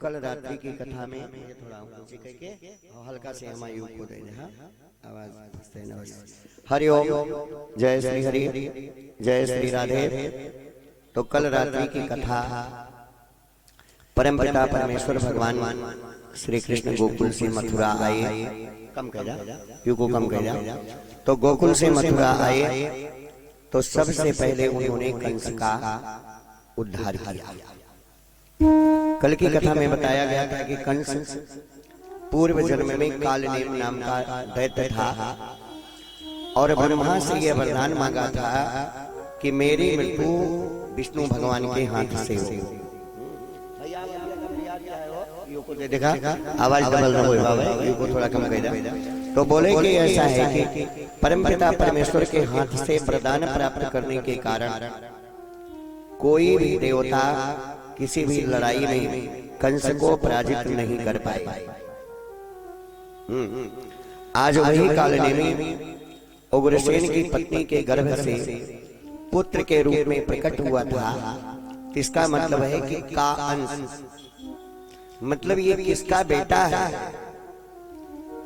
कल रात्रि की कथा में ये थोड़ा ऊंची करके हल्का से हम आयु को दे हाँ आवाज हरि ओम जय श्री हरि जय श्री राधे। तो कल रात्रि की कथा परमपिता परमेश्वर भगवान श्री कृष्ण गोकुल से मथुरा आए। कम कह जा यू को कम कह जा। तो गोकुल से मथुरा आए तो सबसे पहले उन्होंने कंस का उद्धार किया। कल की कथा में बताया गया था कि कंस पूर्व जन्म में कालनेम नाम का दैत्य था और ब्रह्मा से यह वरदान मांगा था कि मेरी मृत्यु विष्णु भगवान के हाथ से हो। देखा आवाज डबल न हो, यू को थोड़ा कम कर दे। तो बोले कि ऐसा है कि परमपिता परमेश्वर के हाथ से वरदान प्राप्त करने के कारण कोई भी देवता किसी भी लड़ाई में कंस को पराजित नहीं कर पाए। आज वही कालनेमी उग्रसेन की पत्नी के गर्भ से पुत्र के रूप में प्रकट हुआ था। इसका मतलब है कि का अंश, मतलब ये किसका बेटा है।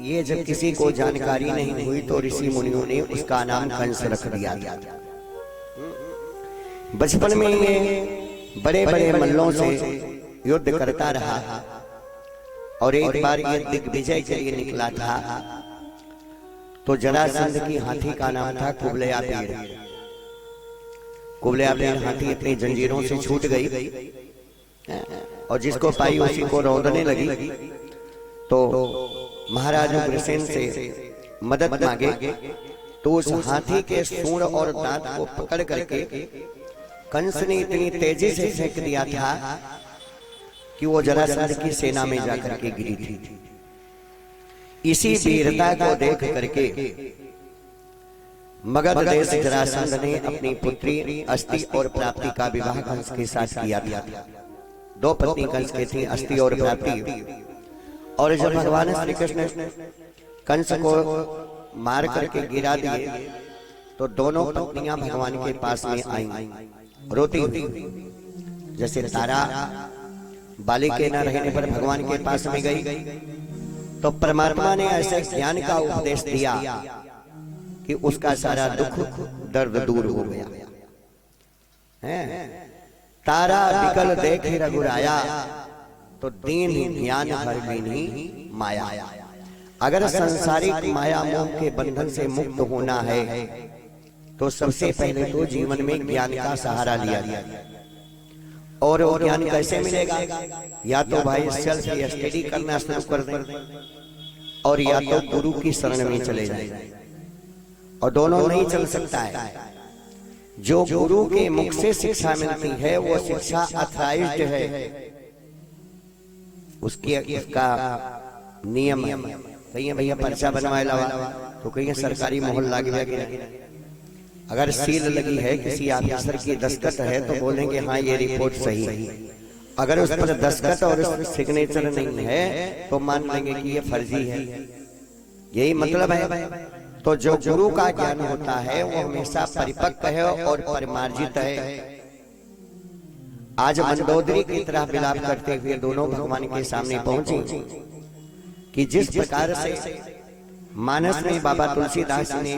ये जब किसी को जानकारी नहीं हुई तो ऋषि मुनियों ने उसका नाम कंस रख दिया। बचपन में ये बड़े बड़े मल्लों से युद्ध करता रहा और एक बार ये दिग्विजय के लिए निकला था। तो जरासंध की हाथी का नाम था कुबलया पेड़। कुबलया पेड़ हाथी अपनी जंजीरों से छूट गई और जिसको पाई उसी को रौंदने लगी। तो महाराज उग्रसेन से मदद मांगे तो उस हाथी के सूंड और दांत को पकड़ करके कंस ने इतनी तेजी से फेंक दिया था कि वो जरासंध की सेना में जाकर के गिरी थी। इसी वीरता को देख करके मगध देश जरासंध ने अपनी पुत्री अस्ति और प्राप्ति का विवाह कंस के साथ किया था। दो पत्नी कंस की थी, अस्ति और प्राप्ति। और जब भगवान श्री कृष्ण कंस को मार करके गिरा दिए तो दोनों पत्नियां भगवान के पास में आई रोती हुई। जैसे तारा बाली के न रहने पर भगवान के पास में गई तो परमात्मा ने ऐसे ज्ञान का उपदेश दिया कि उसका सारा दुख दर्द दूर हो गया है। तारा विकल देखे रघुराया तो दीन ज्ञान हर दीनी माया। अगर सांसारिक माया मोह के बंधन से मुक्त होना है तो सबसे पहले तो जीवन में ज्ञान का सहारा लिया गया। और वो ज्ञान कैसे मिलेगा? या तो भाई सेल्फ स्टडी करना शुरू कर दें और या तो गुरु की शरण में चले जाए। और दोनों नहीं चल सकता है। जो गुरु के मुख से शिक्षा मिलती है वो शिक्षा अथॉराइज्ड है, उसका नियम है। कहीं भैया पर्चा बनवाए लावा तो कहीं सरकारी मोहर लाग गया। अगर सील लगी है किसी ऑफिसर की दस्तखत है तो बोलेंगे हाँ ये रिपोर्ट सही है। अगर उस पर दस्तखत और उस सिग्नेचर नहीं है तो मान लेंगे कि ये फर्जी है। यही मतलब है। तो जो गुरु का ज्ञान होता है वो हमेशा परिपक्व है और परिमार्जित है। आज मंदोदरी की तरह विलाप करते हुए दोनों भगवान के सामने पहुंची कि जिस प्रकार से मानस में बाबा तुलसीदास ने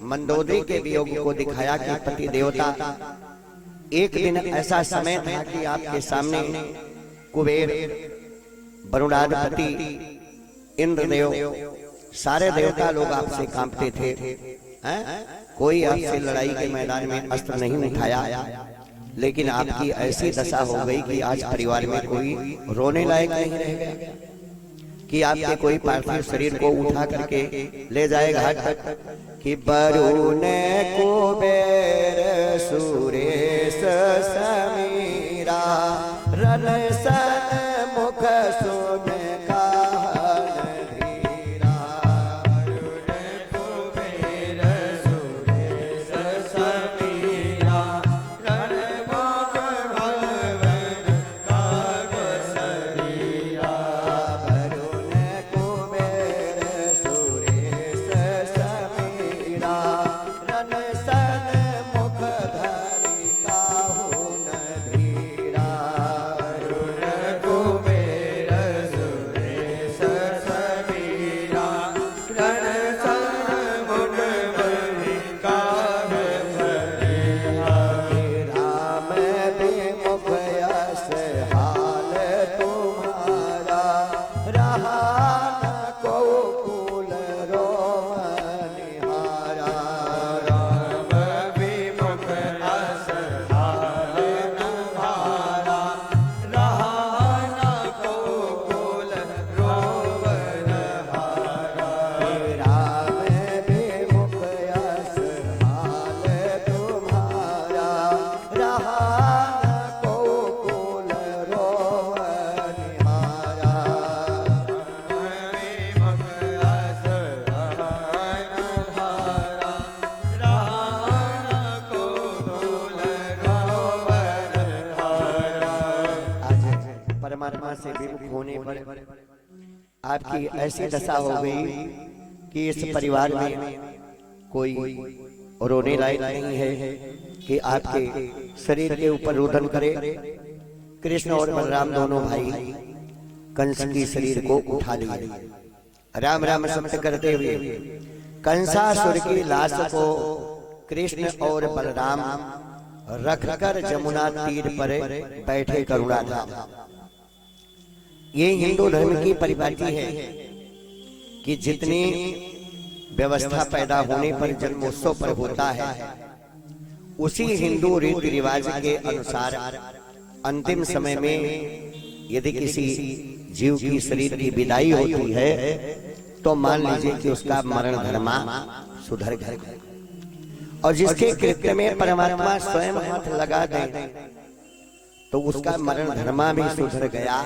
मंदोदरी के वियोग को दिखाया कि पति देवता एक दिन ऐसा समय था कि आपके सामने कुबेर, वरुणाधिपति, इंद्रदेव, सारे देवता लोग आपसे कांपते थे। कोई आपसे लड़ाई के मैदान में अस्त्र नहीं उठाया, लेकिन आपकी ऐसी दशा हो गई कि आज परिवार में कोई रोने लायक नहीं रह गया कि आपके कोई पार्थिव शरीर को उठा करके ले जाए घाट तक कि वरुण कुबेर सुरेश समीरा रन सन मुख सुन से विमुख होने पर आपकी ऐसी दशा हो गई कि इस परिवार में कोई रोने लायक नहीं है कि आपके शरीर के ऊपर रोदन करे। कृष्ण और बलराम दोनों भाई कंस की शरीर को उठा लिए, राम राम शब्द करते हुए कंसासुर की लाश को कृष्ण और बलराम रखकर जमुना तीर पर बैठे करुणाधाम। ये हिंदू धर्म की परिपाटी है कि जितनी व्यवस्था पैदा होने पर जन्मोत्सव पर होता है, उसी हिंदू रीति रिवाज के अनुसार अंतिम समय में यदि किसी जीव की शरीर की विदाई होती है तो मान लीजिए कि उसका मरण धर्मा सुधर गया, और जिसके कृत्य में परमात्मा स्वयं हाथ लगा दे तो उसका मरण धर्मा भी सुधर गया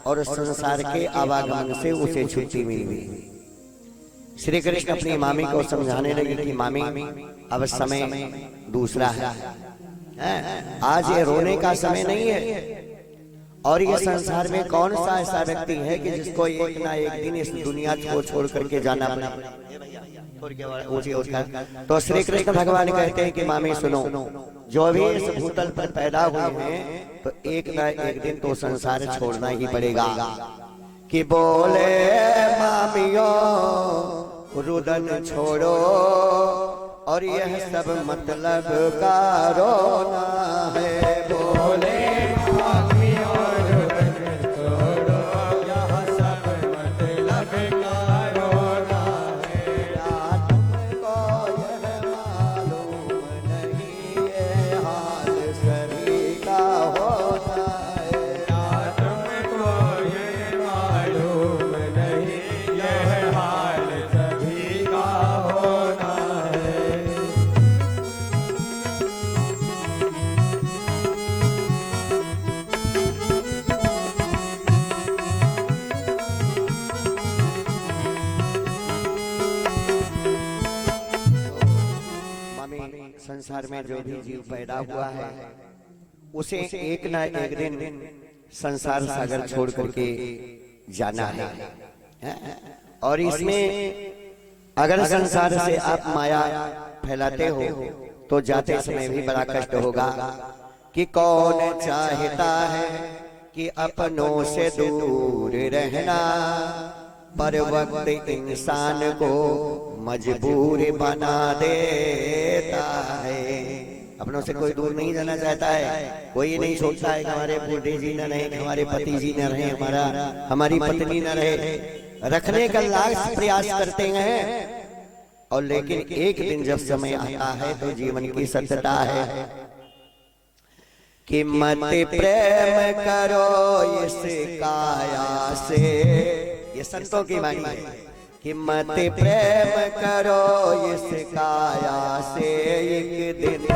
और संसार के आवागमन से उसे छुट्टी मिल गई। श्री कृष्ण अपनी मामी को समझाने लगे कि मामी अब समय दूसरा है, आज ये रोने का समय नहीं है, और ये संसार में कौन सा ऐसा व्यक्ति है कि जिसको एक ना एक दिन इस दुनिया को छोड़ करके जाना पड़ा। तो श्री कृष्ण भगवान कहते हैं कि मामी सुनो, जो भी इस भूतल पर पैदा हुए हैं तो एक ना एक दिन तो संसार छोड़ना ही पड़ेगा। कि बोले मामियों रुदन छोड़ो और यह सब मतलब का रोना है। बोले संसार में जो भी जीव पैदा हुआ है उसे एक ना एक दिन संसार सागर छोड़ करके जाना है, और इसमें अगर संसार से आप माया फैलाते हो तो जाते समय भी बड़ा कष्ट होगा। कि कौन चाहता है कि अपनों से दूर रहना, पर वक्त इंसान को मजबूर बना देता है। अपनों से कोई दूर नहीं जाना चाहता है, कोई नहीं सोचता है कि हमारे बूढ़े जी न रहे, हमारे पति जी न रहे, हमारी पत्नी न रहे, रखने का लाख प्रयास करते हैं। और लेकिन एक दिन जब समय आता है तो जीवन की सत्यता है कि मत प्रेम करो इस काया से। ये संतों की वाणी है कि मत प्रेम करो इस काया से, एक दिन